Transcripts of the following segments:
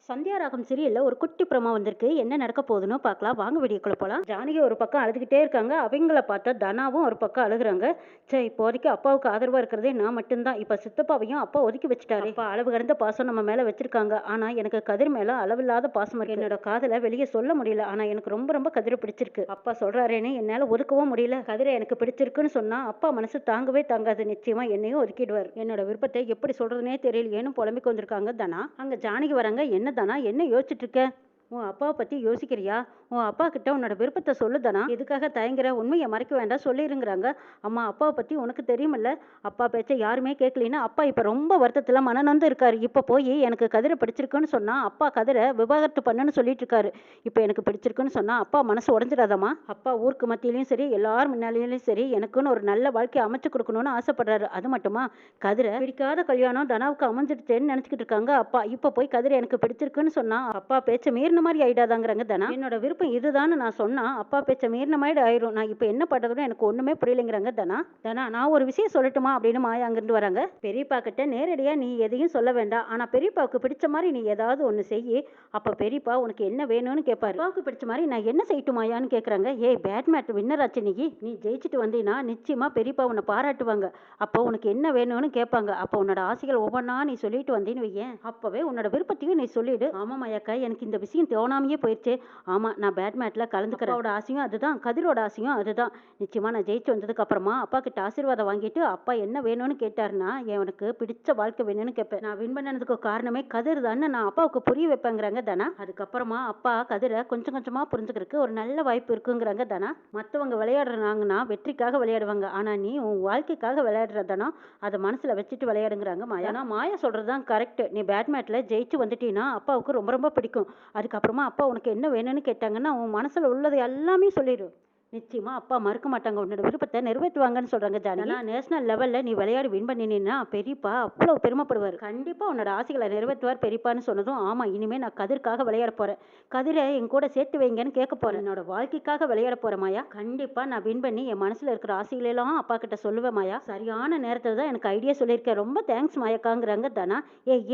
சந்தியா ராகம் சீரியல்ல ஒரு குட்டி ப்ரோமோ வந்திருக்கு. என்ன நடக்க போகுதுன்னு பார்க்கலாம். வாங்க வீடியோக்குள்ள போலாம். ஜானகி ஒரு பக்கம் அழுதுகிட்டே இருக்காங்க. அவங்கள பார்த்தா தனாவும் ஒரு பக்கம் அழுகுறாங்க. ச்சே, இப்போதைக்கு அப்பாவுக்கு ஆதரவா இருக்கிறதே நான் மட்டும்தான். இப்ப சித்தப்பாவையும் அப்பா ஒதுக்கி வச்சுட்டாரு. அப்பா அளவு கடந்த பாசம் நம்ம மேல வச்சிருக்காங்க. ஆனா எனக்கு கதிர் மேல அளவில்லாத பாசம் இருக்கு. என்னோட காதல வெளியே சொல்ல முடியல. ஆனா எனக்கு ரொம்ப ரொம்ப கதிரை பிடிச்சிருக்கு. அப்பா சொல்றாரேன்னு என்னால ஒதுக்கவும் முடியல. கதிரை எனக்கு பிடிச்சிருக்குன்னு சொன்னா அப்பா மனசு தாங்கவே தாங்காது. நிச்சயமா என்னையும் ஒதுக்கிடுவார். என்னோட விருப்பத்தை எப்படி சொல்றதுனே தெரியலையேன்னு புலம்பிக் வந்திருக்காங்க தனா. அங்க ஜானகி வராங்க. என்ன தானா, என்ன யோசிச்சுட்டு இருக்க? உன் அப்பாவை பத்தி யோசிக்கிறியா? உன் அப்பா கிட்ட உன்னோட விருப்பத்தை சொல்லுதானா? எதுக்காக தயங்குற? உண்மையை மறைக்க வேண்டாம், சொல்லிருங்கிறாங்க. அம்மா, அப்பாவை பத்தி உனக்கு தெரியுமில்ல. அப்பா பேச்ச யாருமே கேட்கலின்னா அப்பா இப்ப ரொம்ப வருத்தத்துல மனநொந்து இருக்காரு. இப்ப போய் எனக்கு கதிரை பிடிச்சிருக்குன்னு சொன்னா அப்பா கதிரை விவாகரத்து பண்ணுன்னு சொல்லிட்டு இருக்காரு. இப்ப எனக்கு பிடிச்சிருக்குன்னு சொன்னா அப்பா மனசு உடஞ்சிடாதம்மா. அப்பா ஊருக்கு மத்தியிலயும் சரி, எல்லாரும் முன்னாலேயும் சரி, எனக்குன்னு ஒரு நல்ல வாழ்க்கையை அமைச்சு கொடுக்கணும்னு ஆசைப்படுறாரு. அது மட்டுமா, கதிரை பிடிக்காத கல்யாணம் தனாவுக்கு அமைஞ்சிடுச்சேன்னு நினைச்சுக்கிட்டு இருக்காங்க அப்பா. இப்ப போய் கதிரை எனக்கு பிடிச்சிருக்குன்னு சொன்னா அப்பா பேச்ச மீறின மாதிரி ஆயிடாதாங்கிறாங்க தனா. என்னோட விருப்பம் இதுதான்னு நான் சொன்னா அப்பா பேச்ச மீறின மாதிரி ஆயிரும். நான் இப்ப என்ன பண்றதுன்னு எனக்கு ஒண்ணுமே புரியலைங்கிறாங்க தனா. தனா, நான் ஒரு விஷயம் சொல்லட்டுமா அப்படின்னு மாயா அங்கிருந்து வராங்க. பெரியப்பா கிட்ட நேரடியா நீ எதையும் சொல்ல வேண்டாம். ஆனா பெரியப்பாவுக்கு பிடிச்ச மாதிரி நீ ஏதாவது ஒண்ணு செய்யி. அப்ப பெரியப்பா உனக்கு என்ன வேணும்னு கேட்பாரு. அப்பாவுக்கு பிடிச்ச மாதிரி நான் என்ன செய்யட்டுமாயான்னு கேக்குறாங்க. ஏய், பேட் மேட் வின்னர் ஆச்சு நீ ஜெயிச்சுட்டு வந்தீங்கன்னா நிச்சயமா பெரியப்பா உன்னை பாராட்டுவாங்க. அப்போ உனக்கு என்ன வேணும்னு கேட்பாங்க. அப்போ உன்னோட ஆசைகள் ஒவ்வொன்றா நீ சொல்லிட்டு வந்தேன்னு வையேன், அப்பவே உன்னோட விருப்பத்தையும் நீ சொல்லிடு. ஆமா மாயாக்கா, எனக்கு இந்த விஷயம் தோணாமையே போயிடுச்சு. ஆமா, நான் பேட் மேட்ல கலந்துக்கிறேன். அப்பாவோட ஆசையும் அதுதான், கதிரோட ஆசையும் அதுதான். நிச்சயமா நான் ஜெயிச்சு வந்ததுக்கு அப்புறமா அப்பா கிட்ட ஆசீர்வாதம் வாங்கிட்டு அப்பா என்ன வேணும்னு கேட்டாருன்னா எனக்கு பிடிச்ச வாழ்க்கை வேணும்னு கேட்பேன். நான் வின் பண்ணதுக்கு காரணமே கதிர் தான் நான் அப்பாவுக்கு புரிய வைப்பேங்கிறாங்க தனா. அதுக்கப்புறமா அப்பா கதிரை கொஞ்சம் கொஞ்சமா புரிஞ்சுக்கிறதுக்கு ஒரு நல்ல வாய்ப்பு இருக்குங்கிறாங்க தனா. மற்றவங்க விளையாடுறாங்கன்னா வெற்றிக்காக விளையாடுவாங்க. ஆனா நீ உன் வாழ்க்கைக்காக விளையாடுறதானா அதை மனசுல வச்சுட்டு விளையாடுங்கிறாங்க மாயா. ஆனா மாயா சொல்றதுதான் கரெக்ட். நீ பேட் மேட்ல ஜெயிச்சு வந்துட்டீங்கன்னா அப்பாவுக்கு ரொம்ப ரொம்ப பிடிக்கும். அதுக்கப்புறமா அப்பா உனக்கு என்ன வேணும்னு கேட்டாங்கன்னா உன் மனசுல உள்ளது எல்லாமே சொல்லிடு. நிச்சயமா அப்பா மறுக்க மாட்டாங்க. உன்னோட விருப்பத்தை நிறைவேற்றுவாங்கன்னு சொல்றாங்க ஜானகி. ஆனா நேஷனல் லெவல்ல நீ விளையாடி வின் பண்ணினீன்னா பெரியப்பா அவ்வளவு பெருமைப்படுவார். கண்டிப்பா உன்னோட ஆசைகளை நிறைவேற்றுவார் பெரியப்பான்னு சொன்னதும், ஆமா, இனிமே நான் கதிர்க்காக விளையாட போறேன். கதிரை என் கூட சேர்த்து வைங்கன்னு கேட்க போறேன். என்னோட வாழ்க்கைக்காக விளையாட போறேன் மாயா. கண்டிப்பா நான் வின் பண்ணி என் மனசுல இருக்கிற ஆசைகளை எல்லாம் அப்பா கிட்ட சொல்லுவேன் மாயா. சரியான நேரத்துல தான் எனக்கு ஐடியா சொல்லியிருக்கேன். ரொம்ப தேங்க்ஸ் மாயாக்காங்கிறாங்க தனா.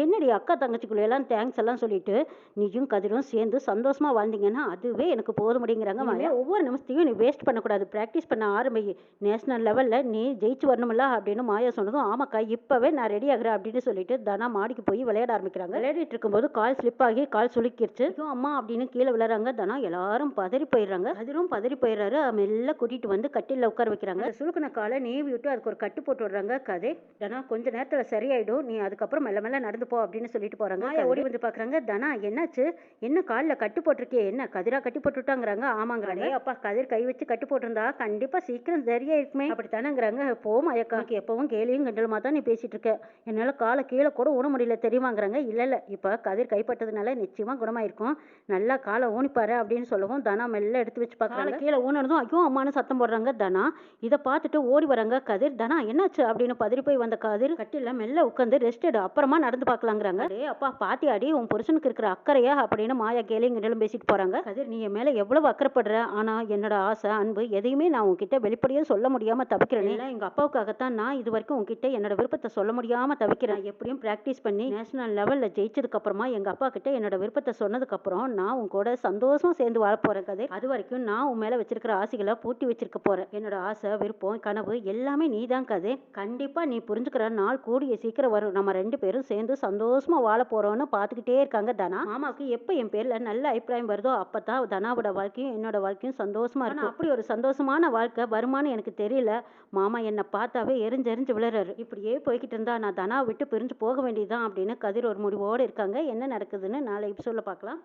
என்னடி அக்கா தங்கச்சிக்குள்ள எல்லாம் தேங்க்ஸ் எல்லாம் சொல்லிட்டு நீயும் கதிரும் சேர்ந்து சந்தோஷமா வாழ்ந்தீங்கன்னா அதுவே எனக்கு போதுமடிங்கிறாங்க மாயா. ஒவ்வொரு நிமிஷத்தையும் நீ வேஸ்ட் பண்ணக்கூடாது. ப்ராக்டிஸ் பண்ண ஆரம்பி. நேஷனல் லெவல்ல நீ ஜெயிச்சு வரணும்ல அப்படின்னு மாயா சொன்னதும், ஆமாக்கா இப்பவே நான் ரெடி ஆகுறேன் அப்படின்னு சொல்லிட்டு தனா மாடிக்கு போய் விளையாட ஆரம்பிக்கிறாங்க. விளையாடிட்டு இருக்கும்போது கால் ஸ்லிப் ஆகி கால் சுளுக்கிருச்சு. அம்மா அப்படின்னு கீழே விளையாடுறாங்க தனா. எல்லாரும் பதறி போயிடுறாங்க. அதிரும் பதறி போயிடுறாரு. மெல்ல கூட்டிட்டு வந்து கட்டில உட்கார வைக்கிறாங்க. சுளுக்குன காலை நீவி விட்டு அதுக்கு ஒரு கட்டு போட்டு விடுறாங்க. கதை தனா கொஞ்ச நேரத்துல சரியாயிடும், நீ அதுக்கப்புறம் மெல்ல மெல்ல நடந்து போ அப்படின்னு சொல்லிட்டு போறாங்க. ஓடி வந்து பாக்குறாங்க. தனா, என்னாச்சு? என்ன காலில் கட்டு போட்டிருக்கே? என்ன கதிரா கட்டி போட்டுட்டாங்கிறாங்க. ஆமாங்கிறாங்க. அப்பா கதிர் கை வச்சு கட்டு போட்டிருந்தா கண்டிப்பா சீக்கிரம் சரியா இருக்குமே அப்படித்தானேங்கிறாங்க. போமாயக்கா, எப்பவும் கேலியும் கிண்டலுமா தான் நீ பேசிட்டு இருக்க. என்னால காலை கீழே கூட ஊன முடியல தெரியுமாங்கிறாங்க. இல்ல இப்ப கதிர் கைப்பட்டதுனால நிச்சயமா குணமாயிருக்கும். நல்லா காலை ஊனிப்பாரு அப்படின்னு சொல்லவும் தனா மெல்ல எடுத்து வச்சு பார்க்கறாங்க. கீழே ஊனதும் ஐயோ அம்மானு சத்தம் போடுறாங்க தனா. இதை பார்த்துட்டு ஓடி வராங்க கதிர். தனா, என்னாச்சு அப்படின்னு பதறி போய் வந்த கதிர் கட்டில மெல்ல உட்காந்து ரெஸ்ட் எடு, அப்புறமா நடந்து பார்க்கலாங்கிறாங்க. அப்பா பாத்தியாடி உன் புருஷனுக்கு இருக்கிற அக்கறையா அப்படின்னு மாயா கேலியும் கிண்டலும் பேசிட்டு போறாங்க. கதிர், நீ என் மேல எவ்வளவு அக்கறைப்படுற. ஆனா என்னோட ஆசை அன்பு எதையுமே நான் உன்கிட்ட வெளிப்படையா சொல்ல முடியாம தவிக்கிறேன். எங்க அப்பாவுக்காகத்தான் நான் இது வரைக்கும் உன்கிட்ட என்னோட விருப்பத்தை சொல்ல முடியாம தவிக்கிறேன். எப்படியும் பிராக்டிஸ் பண்ணி நேஷனல் லெவல்ல ஜெயிச்சதுக்கு அப்புறமா எங்க அப்பா கிட்ட என்னோட விருப்பத்தை சொன்னதுக்கு அப்புறம் நான் உன் கூட சந்தோஷமா சேர்ந்து வாழ போறேன் கதிர். அது வரைக்கும் நான் உன் மேல வச்சிருக்கிற ஆசைகளை பூட்டி வச்சிருக்க போறேன். என்னோட ஆசை, விருப்பம், கனவு எல்லாமே நீதான் கதிர். கண்டிப்பா நீ புரிஞ்சுக்கிற நாள் கூடிய சீக்கிரம் வரும். நம்ம ரெண்டு பேரும் சேர்ந்து சந்தோஷமா வாழ போறோம்னு பாத்துக்கிட்டே இருக்காங்க தனா. மாமாவுக்கு எப்ப என் பேர்ல நல்ல அபிப்பிராயம் வருதோ அப்பதான் தனாவோட வாழ்க்கையும் என்னோட வாழ்க்கையும் சந்தோஷமா இருக்கும். அப்படி ஒரு சந்தோஷமான வாழ்க்கை வருமானு எனக்கு தெரியல. மாமா என்னை பார்த்தாவே எரிஞ்செரிஞ்சு விழுறாரு. இப்படியே போய்கிட்டு இருந்தா நான் தனாவை விட்டு பிரிஞ்சு போக வேண்டியதுதான் அப்படின்னு கதிர் ஒரு முடிவோடு இருக்காங்க. என்ன நடக்குதுன்னு நாளை எபிசோட்ல பார்க்கலாம்.